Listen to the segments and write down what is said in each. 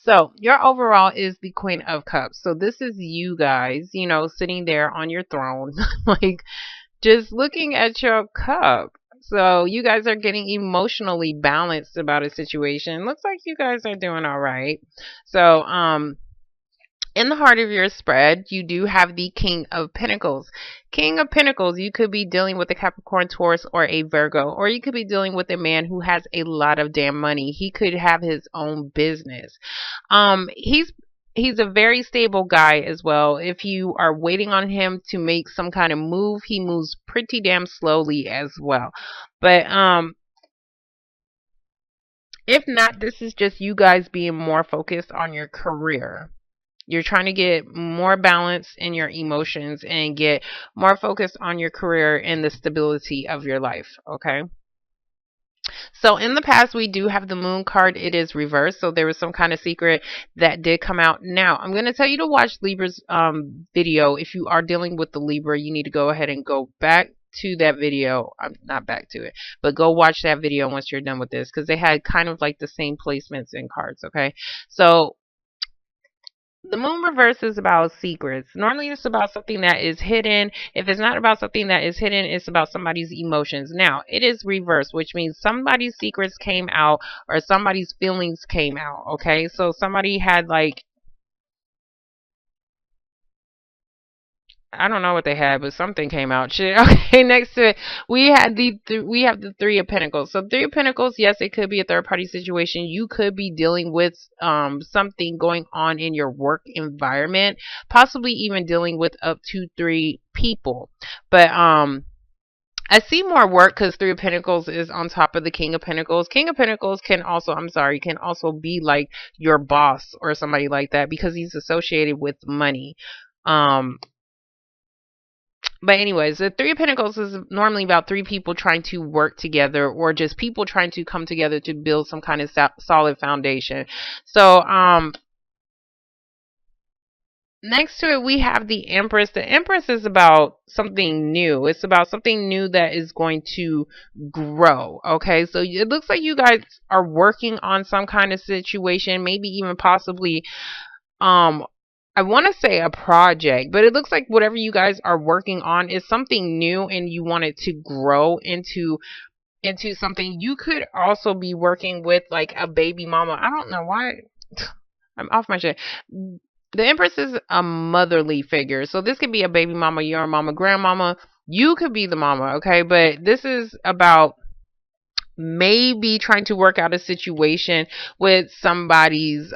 So your overall is the Queen of Cups. So this is you guys, sitting there on your throne, like just looking at your cup. So you guys are getting emotionally balanced about a situation. Looks like you guys are doing all right. So, in the heart of your spread, you do have the King of Pentacles. King of Pentacles, you could be dealing with a Capricorn, Taurus, or a Virgo, or you could be dealing with a man who has a lot of damn money. He could have his own business. He's a very stable guy as well. If you are waiting on him to make some kind of move, he moves pretty damn slowly as well. But if not, this is just you guys being more focused on your career. You're trying to get more balance in your emotions and get more focused on your career and the stability of your life. Okay. So in the past, we do have the moon card. It is reversed. So there was some kind of secret that did come out. Now, I'm going to tell you to watch Libra's video. If you are dealing with the Libra, you need to go ahead and go back to that video. I'm not back to it, but go watch that video once you're done with this, because they had kind of like the same placements in cards. Okay. So the moon reverse is about secrets. Normally it's about something that is hidden. If it's not about something that is hidden, it's about somebody's emotions. Now, it is reverse, which means somebody's secrets came out or somebody's feelings came out. Okay. So somebody had like, I don't know what they had, but something came out. Shit. Okay, next to it, we have the Three of Pentacles. So Three of Pentacles, yes, it could be a third party situation. You could be dealing with something going on in your work environment, possibly even dealing with up to three people. But I see more work because Three of Pentacles is on top of the King of Pentacles. King of Pentacles can also, can also be like your boss or somebody like that because he's associated with money. But anyways, the Three of Pentacles is normally about three people trying to work together or just people trying to come together to build some kind of solid foundation. So, next to it, we have the Empress. The Empress is about something new. It's about something new that is going to grow. Okay, so it looks like you guys are working on some kind of situation, maybe even possibly, um, I want to say a project, but it looks like whatever you guys are working on is something new and you want it to grow into something. You could also be working with like a baby mama. I don't know why I'm off my shit. The Empress is a motherly figure. So this could be a baby mama, your mama, grandmama. You could be the mama, okay? But this is about maybe trying to work out a situation with somebody's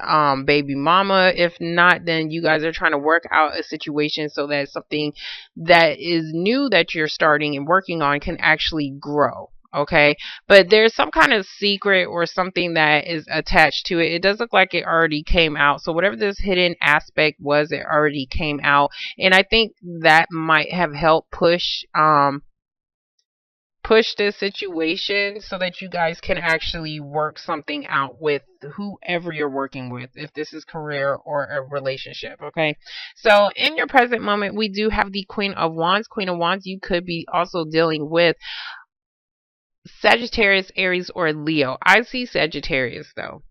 baby mama. If not, then you guys are trying to work out a situation so that something that is new that you're starting and working on can actually grow. Okay, but there's some kind of secret or something that is attached to it. It does look like it already came out. So whatever this hidden aspect was, it already came out. And I think that might have helped push this situation so that you guys can actually work something out with whoever you're working with, if this is career or a relationship. Okay, so in your present moment, we do have the Queen of Wands. Queen of Wands, you could be also dealing with Sagittarius, Aries, or Leo. I see Sagittarius though.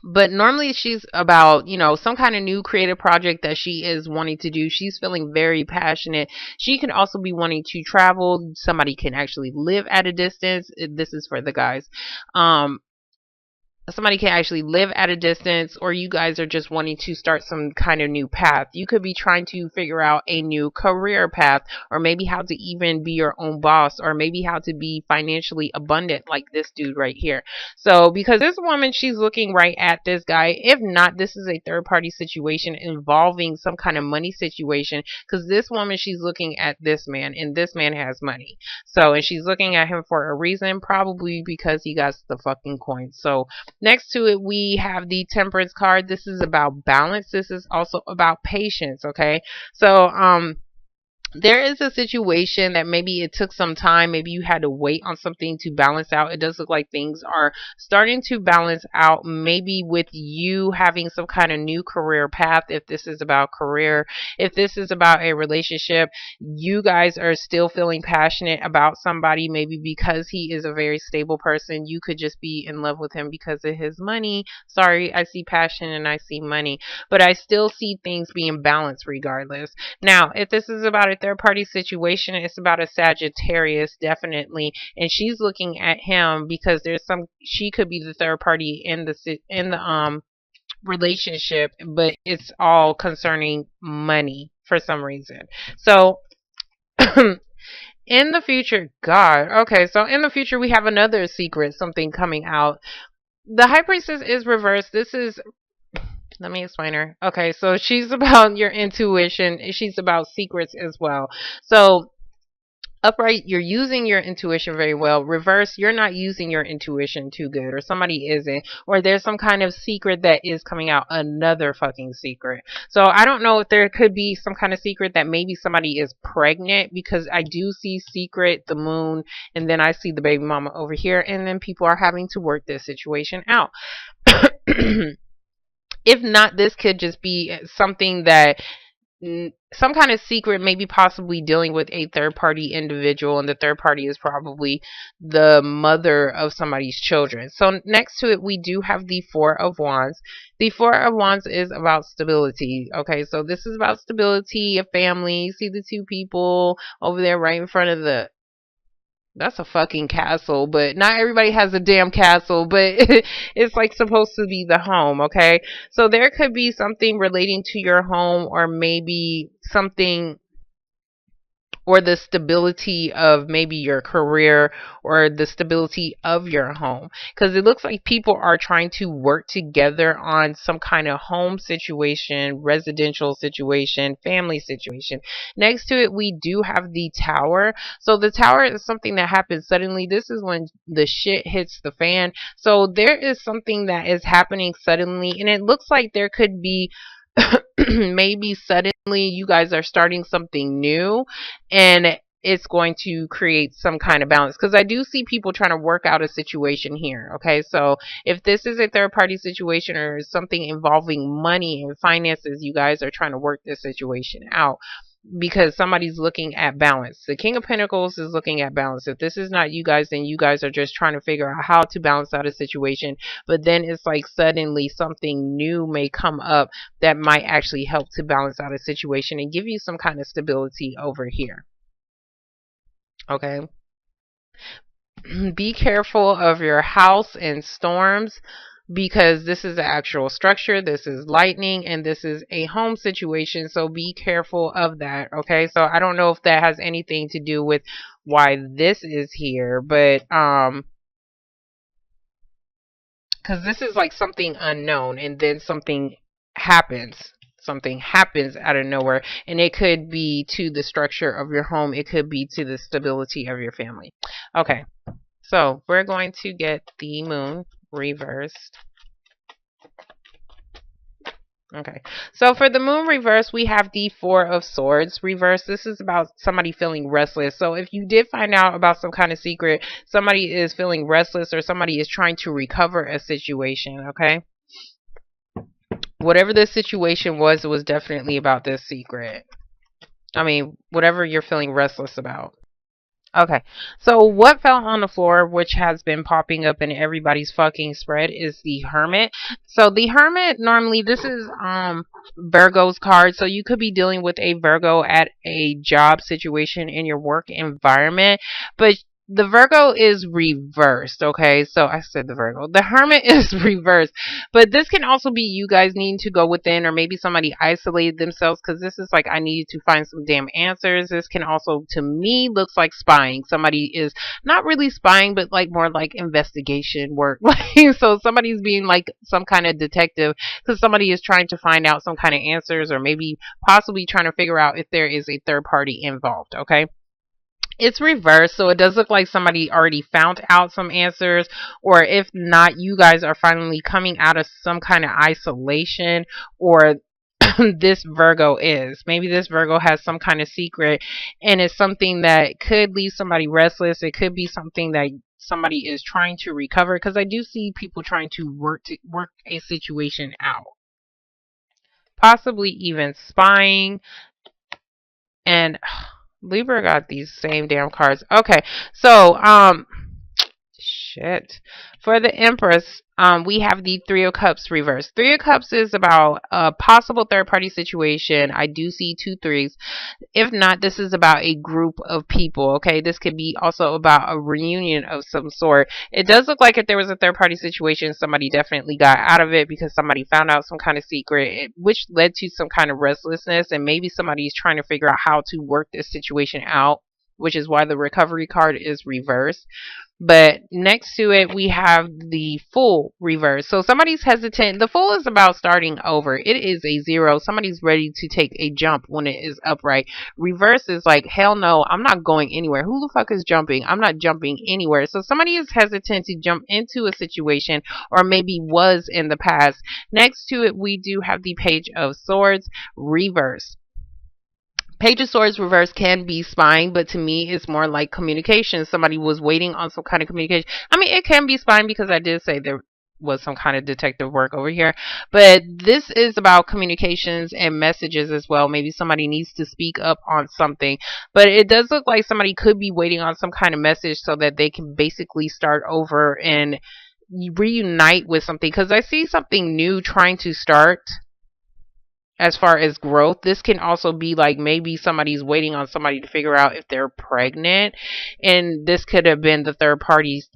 But normally she's about, some kind of new creative project that she is wanting to do. She's feeling very passionate. She can also be wanting to travel. Somebody can actually live at a distance. This is for the guys. Somebody can actually live at a distance, or you guys are just wanting to start some kind of new path. You could be trying to figure out a new career path, or maybe how to even be your own boss, or maybe how to be financially abundant like this dude right here. So because this woman, she's looking right at this guy. If not, this is a third party situation involving some kind of money situation, because this woman, she's looking at this man and this man has money. So, and she's looking at him for a reason, probably because he got the fucking coins. So next to it, we have the Temperance card. This is about balance. This is also about patience, okay? So, there is a situation that maybe it took some time. Maybe you had to wait on something to balance out. It does look like things are starting to balance out, maybe with you having some kind of new career path. If this is about career, if this is about a relationship, you guys are still feeling passionate about somebody, maybe because he is a very stable person. You could just be in love with him because of his money. Sorry, I see passion and I see money, but I still see things being balanced regardless. Now, if this is about a third party situation, it's about a Sagittarius, definitely, and she's looking at him because she could be the third party in the relationship, but it's all concerning money for some reason. So, in the future, God, okay, so in the future, we have another secret, something coming out. The High Priestess is reversed. This is, let me explain her. Okay, so she's about your intuition. She's about secrets as well. So upright, you're using your intuition very well. Reverse, you're not using your intuition too good, or somebody isn't, or there's some kind of secret that is coming out, another fucking secret. So I don't know if there could be some kind of secret that maybe somebody is pregnant, because I do see secret, the moon, and then I see the baby mama over here, and then people are having to work this situation out. If not, this could just be something that, some kind of secret, maybe possibly dealing with a third party individual, and the third party is probably the mother of somebody's children. So next to it, we do have the Four of Wands. The Four of Wands is about stability. Okay, so this is about stability, a family. See the two people over there right in front of the, that's a fucking castle, but not everybody has a damn castle, but it's like supposed to be the home, okay? So there could be something relating to your home, or maybe something, or the stability of maybe your career, or the stability of your home, because it looks like people are trying to work together on some kind of home situation, residential situation, family situation. Next to it, we do have the Tower. So the Tower is something that happens suddenly. This is when the shit hits the fan. So there is something that is happening suddenly, and it looks like there could be maybe suddenly you guys are starting something new, and it's going to create some kind of balance, because I do see people trying to work out a situation here. Okay, so if this is a third party situation or something involving money and finances, you guys are trying to work this situation out, because somebody's looking at balance. The King of Pentacles is looking at balance. If this is not you guys, then you guys are just trying to figure out how to balance out a situation. But then it's like suddenly something new may come up that might actually help to balance out a situation and give you some kind of stability over here. Okay. Be careful of your house and storms, because this is the actual structure, this is lightning, and this is a home situation, so be careful of that. Okay, so I don't know if that has anything to do with why this is here, but because this is like something unknown, and then something happens out of nowhere, and it could be to the structure of your home, it could be to the stability of your family. Okay, so we're going to get the moon reversed. Okay, so for the moon reverse, we have the Four of Swords reverse. This is about somebody feeling restless. So if you did find out about some kind of secret, somebody is feeling restless, or somebody is trying to recover a situation, okay? Whatever this situation was, it was definitely about this secret. I mean, whatever you're feeling restless about. Okay, so what fell on the floor, which has been popping up in everybody's fucking spread, is the Hermit. So the Hermit, normally this is Virgo's card, so you could be dealing with a Virgo at a job situation in your work environment, but the Virgo is reversed, okay? So I said the Virgo. The Hermit is reversed. But this can also be you guys needing to go within, or maybe somebody isolated themselves, because this is like, I need to find some damn answers. This can also, to me, looks like spying. Somebody is not really spying, but like more like investigation work. So somebody's being like some kind of detective, because somebody is trying to find out some kind of answers, or maybe possibly trying to figure out if there is a third party involved, okay? It's reversed, so it does look like somebody already found out some answers, or if not, you guys are finally coming out of some kind of isolation, or this Virgo is. Maybe this Virgo has some kind of secret, and it's something that could leave somebody restless. It could be something that somebody is trying to recover, because I do see people trying to work a situation out. Possibly even spying. And Libra got these same damn cards. Okay. So, shit. For the Empress, we have the Three of Cups reversed. Three of Cups is about a possible third party situation. I do see 2 3s. If not, this is about a group of people. Okay, this could be also about a reunion of some sort. It does look like if there was a third party situation, somebody definitely got out of it because somebody found out some kind of secret, which led to some kind of restlessness, and maybe somebody is trying to figure out how to work this situation out, which is why the recovery card is reversed. But next to it, we have the Fool reverse. So somebody's hesitant. The Fool is about starting over. It is a 0. Somebody's ready to take a jump when it is upright. Reverse is like, hell no, I'm not going anywhere. Who the fuck is jumping? I'm not jumping anywhere. So somebody is hesitant to jump into a situation, or maybe was in the past. Next to it, we do have the Page of Swords reverse. Page of Swords reverse can be spying, but to me, it's more like communication. Somebody was waiting on some kind of communication. I mean, it can be spying because I did say there was some kind of detective work over here. But this is about communications and messages as well. Maybe somebody needs to speak up on something. But it does look like somebody could be waiting on some kind of message so that they can basically start over and reunite with something. Because I see something new trying to start. As far as growth, this can also be like maybe somebody's waiting on somebody to figure out if they're pregnant, and this could have been the third party's.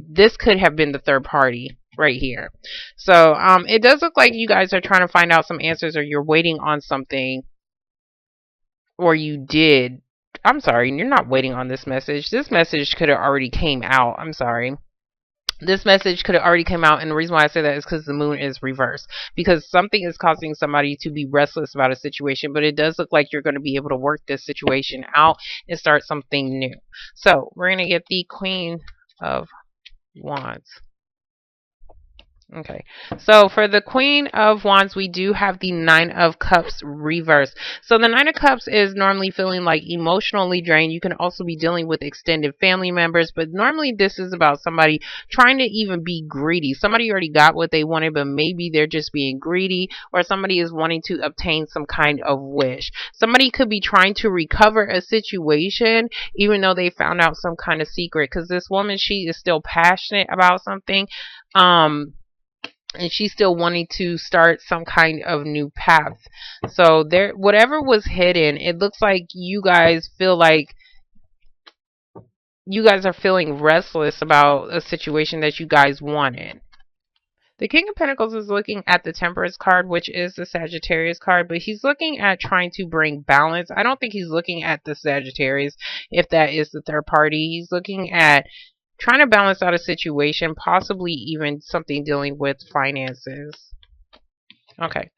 This could have been the third party right here. So it does look like you guys are trying to find out some answers, or you're waiting on something, or you did. I'm sorry, you're not waiting on this message. This message could have already came out. I'm sorry. This message could have already come out, and the reason why I say that is because the moon is reversed, because something is causing somebody to be restless about a situation, but it does look like you're going to be able to work this situation out and start something new. So we're going to get the Queen of Wands. Okay, so for the Queen of Wands, we do have the Nine of Cups reversed. So the Nine of Cups is normally feeling like emotionally drained. You can also be dealing with extended family members, but normally this is about somebody trying to even be greedy. Somebody already got what they wanted, but maybe they're just being greedy, or somebody is wanting to obtain some kind of wish. Somebody could be trying to recover a situation, even though they found out some kind of secret, because this woman, she is still passionate about something. And she's still wanting to start some kind of new path. So there, whatever was hidden, it looks like you guys feel like you guys are feeling restless about a situation that you guys wanted. The King of Pentacles is looking at the Temperance card, which is the Sagittarius card, but he's looking at trying to bring balance. I don't think he's looking at the Sagittarius, if that is the third party. He's looking at trying to balance out a situation, possibly even something dealing with finances. Okay.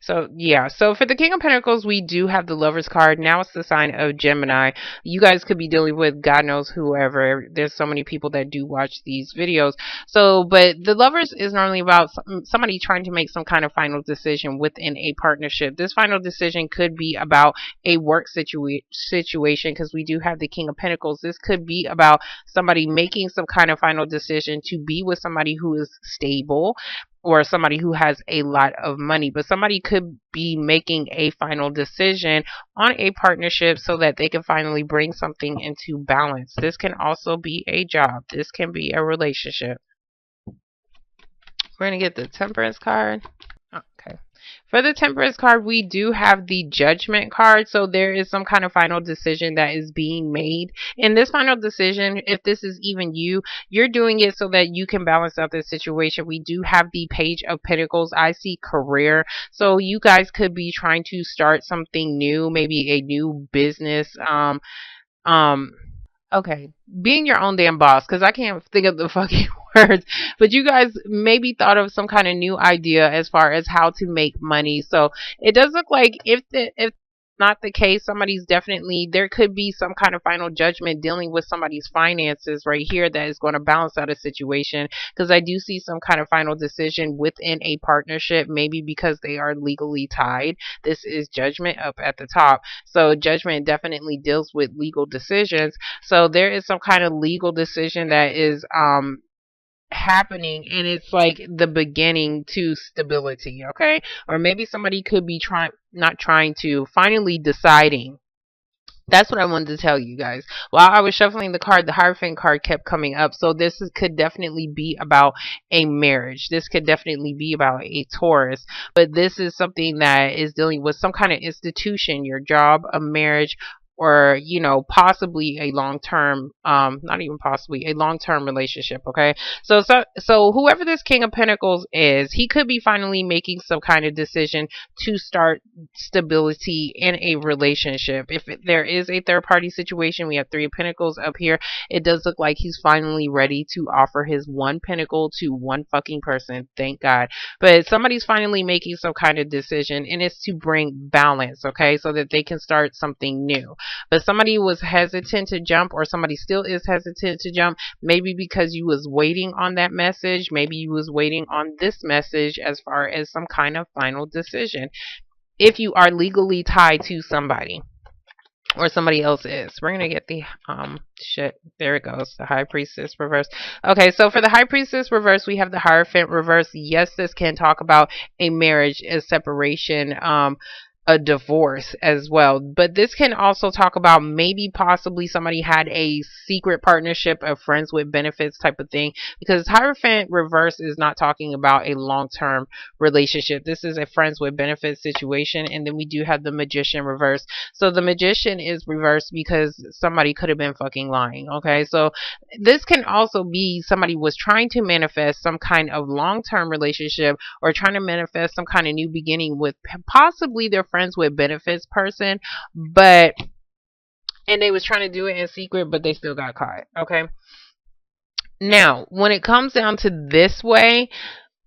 So, yeah. So, for the King of Pentacles, we do have the Lovers card. Now it's the sign of Gemini. You guys could be dealing with God knows whoever. There's so many people that do watch these videos. So, but the Lovers is normally about somebody trying to make some kind of final decision within a partnership. This final decision could be about a work situation, because we do have the King of Pentacles. This could be about somebody making some kind of final decision to be with somebody who is stable, or somebody who has a lot of money. But somebody could be making a final decision on a partnership so that they can finally bring something into balance. This can also be a job. This can be a relationship. We're going to get the Temperance card. Okay. For the Temperance card, we do have the Judgment card. So there is some kind of final decision that is being made. In this final decision, if this is even you, you're doing it so that you can balance out this situation. We do have the Page of Pentacles. I see career. So you guys could be trying to start something new, maybe a new business. Okay, being your own damn boss, because I can't think of the fucking words, but you guys maybe thought of some kind of new idea as far as how to make money. So it does look like if not the case. Somebody's definitely, there could be some kind of final judgment dealing with somebody's finances right here that is going to balance out a situation, because I do see some kind of final decision within a partnership, maybe because they are legally tied. This is judgment up at the top. So judgment definitely deals with legal decisions. So there is some kind of legal decision that is happening, and it's like the beginning to stability, okay? Or maybe somebody could be trying, not trying to, finally deciding. That's what I wanted to tell you guys. While I was shuffling the card, the Hierophant card kept coming up. So could definitely be about a marriage. This could definitely be about a Taurus. But this is something that is dealing with some kind of institution, your job, a marriage, or, possibly a long-term, not even possibly, a long-term relationship, okay? So whoever this King of Pentacles is, he could be finally making some kind of decision to start stability in a relationship. If there is a third party situation, we have Three of Pentacles up here. It does look like he's finally ready to offer his one pentacle to one fucking person. Thank God. But somebody's finally making some kind of decision, and it's to bring balance, okay, so that they can start something new. But somebody was hesitant to jump, or somebody still is hesitant to jump, maybe because you was waiting on that message. Maybe you was waiting on this message as far as some kind of final decision. If you are legally tied to somebody, or somebody else is. We're gonna get the shit. There it goes. The High Priestess reverse. Okay, so for the High Priestess reverse, we have the Hierophant reverse. Yes, this can talk about a marriage, a separation, a divorce as well. But this can also talk about maybe possibly somebody had a secret partnership of friends with benefits type of thing, because Hierophant reverse is not talking about a long-term relationship. This is a friends with benefits situation. And then we do have the Magician reverse. So the Magician is reversed because somebody could have been fucking lying, okay? So this can also be somebody was trying to manifest some kind of long-term relationship, or trying to manifest some kind of new beginning with possibly their friends with benefits person, and they was trying to do it in secret, but they still got caught, okay? Now, when it comes down to this way,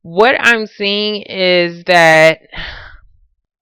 what I'm seeing is that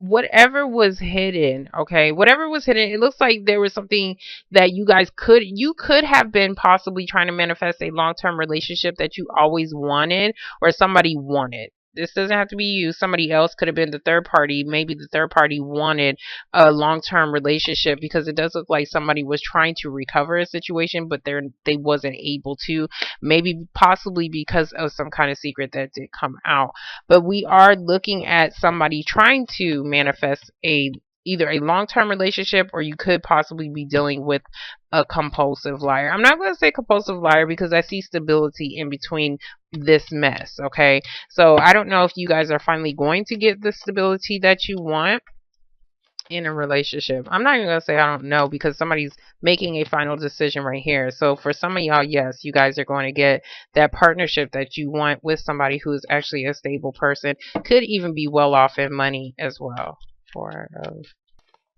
whatever was hidden, okay, whatever was hidden, it looks like there was something that you could have been possibly trying to manifest a long-term relationship that you always wanted, or somebody wanted. This doesn't have to be you. Somebody else could have been the third party. Maybe the third party wanted a long-term relationship, because it does look like somebody was trying to recover a situation, but they wasn't able to. Maybe possibly because of some kind of secret that did come out. But we are looking at somebody trying to manifest either a long-term relationship, or you could possibly be dealing with a compulsive liar. I'm not going to say compulsive liar because I see stability in between this mess, okay? So I don't know if you guys are finally going to get the stability that you want in a relationship. I'm not even going to say I don't know, because somebody's making a final decision right here. So for some of y'all, yes, you guys are going to get that partnership that you want with somebody who is actually a stable person. Could even be well off in money as well.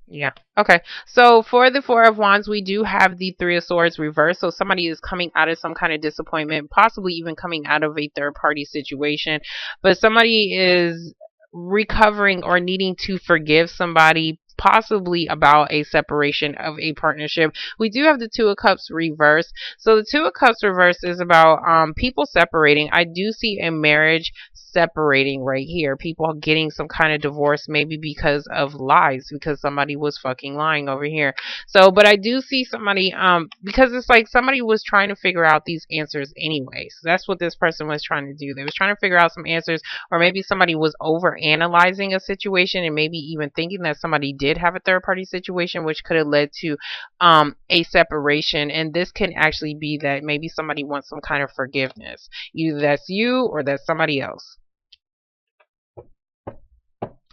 Yeah. Okay. So for the Four of Wands, we do have the Three of Swords reversed. So somebody is coming out of some kind of disappointment, possibly even coming out of a third party situation. But somebody is recovering or needing to forgive somebody, possibly about a separation of a partnership. We do have the Two of Cups reversed. So the Two of Cups reversed is about people separating. I do see a marriage separating right here. People getting some kind of divorce, maybe because of lies, because somebody was fucking lying over here. So, but I do see somebody, because it's like somebody was trying to figure out these answers anyway. So that's what this person was trying to do. They was trying to figure out some answers, or maybe somebody was over analyzing a situation, and maybe even thinking that somebody did have a third party situation, which could have led to a separation. And this can actually be that maybe somebody wants some kind of forgiveness. Either that's you or that's somebody else.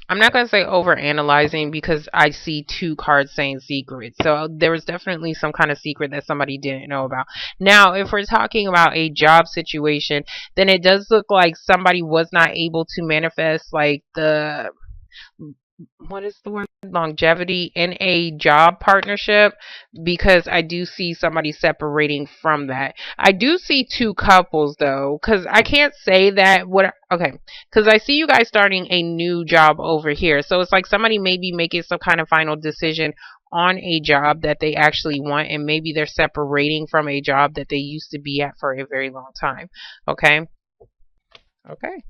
I'm not going to say over analyzing, because I see two cards saying secret. So there was definitely some kind of secret that somebody didn't know about. Now, if we're talking about a job situation, then it does look like somebody was not able to manifest like what is the word, longevity in a job partnership, because I do see somebody separating from that. I do see two couples though, because I can't say that what, okay, because I see you guys starting a new job over here, so it's like somebody may be making some kind of final decision on a job that they actually want, and maybe they're separating from a job that they used to be at for a very long time. Okay. Okay.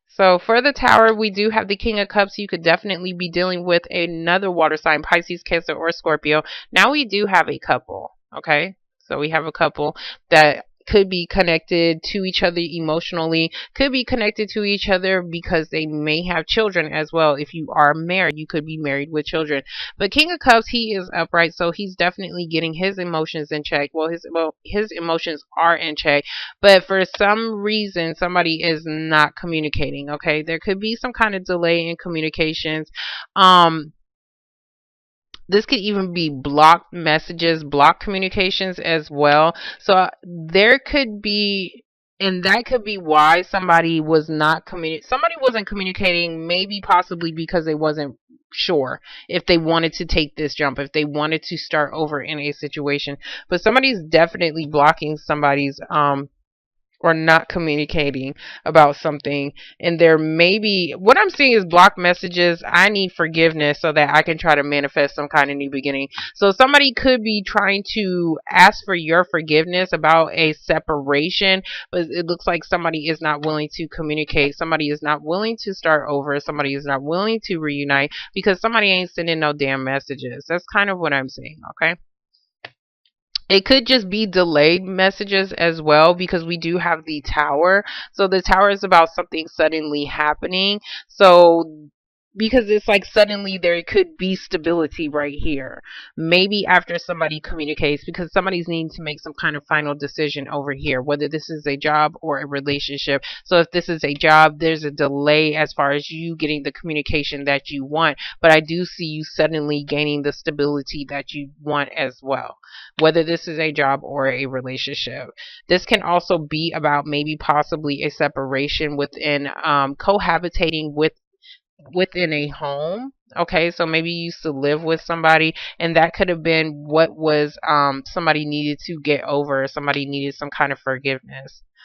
So for the tower, we do have the King of Cups. You could definitely be dealing with another water sign, Pisces, Cancer, or Scorpio. Now we do have a couple. Okay. So we have a couple that could be connected to each other emotionally, could be connected to each other because they may have children as well. If you are married, you could be married with children. But King of Cups, he is upright, so he's definitely getting his emotions in check. His emotions are in check, but for some reason somebody is not communicating. Okay, there could be some kind of delay in communications. um this could even be blocked messages, blocked communications as well. So there could be, and that could be why somebody wasn't communicating, maybe possibly because they wasn't sure if they wanted to take this jump, if they wanted to start over in a situation. But somebody's definitely blocking somebody's or not communicating about something, and there may be, what I'm seeing is blocked messages. I need forgiveness so that I can try to manifest some kind of new beginning. So somebody could be trying to ask for your forgiveness about a separation, but it looks like somebody is not willing to communicate, somebody is not willing to start over, somebody is not willing to reunite because somebody ain't sending no damn messages. That's kind of what I'm seeing. Okay. It could just be delayed messages as well, because we do have the tower. So the tower is about something suddenly happening. So because it's like suddenly there could be stability right here. Maybe after somebody communicates, because somebody's needing to make some kind of final decision over here, whether this is a job or a relationship. So if this is a job, there's a delay as far as you getting the communication that you want. But I do see you suddenly gaining the stability that you want as well, whether this is a job or a relationship. This can also be about maybe possibly a separation within cohabitating within a home. Okay, so maybe you used to live with somebody, and that could have been what was somebody needed to get over, somebody needed some kind of forgiveness.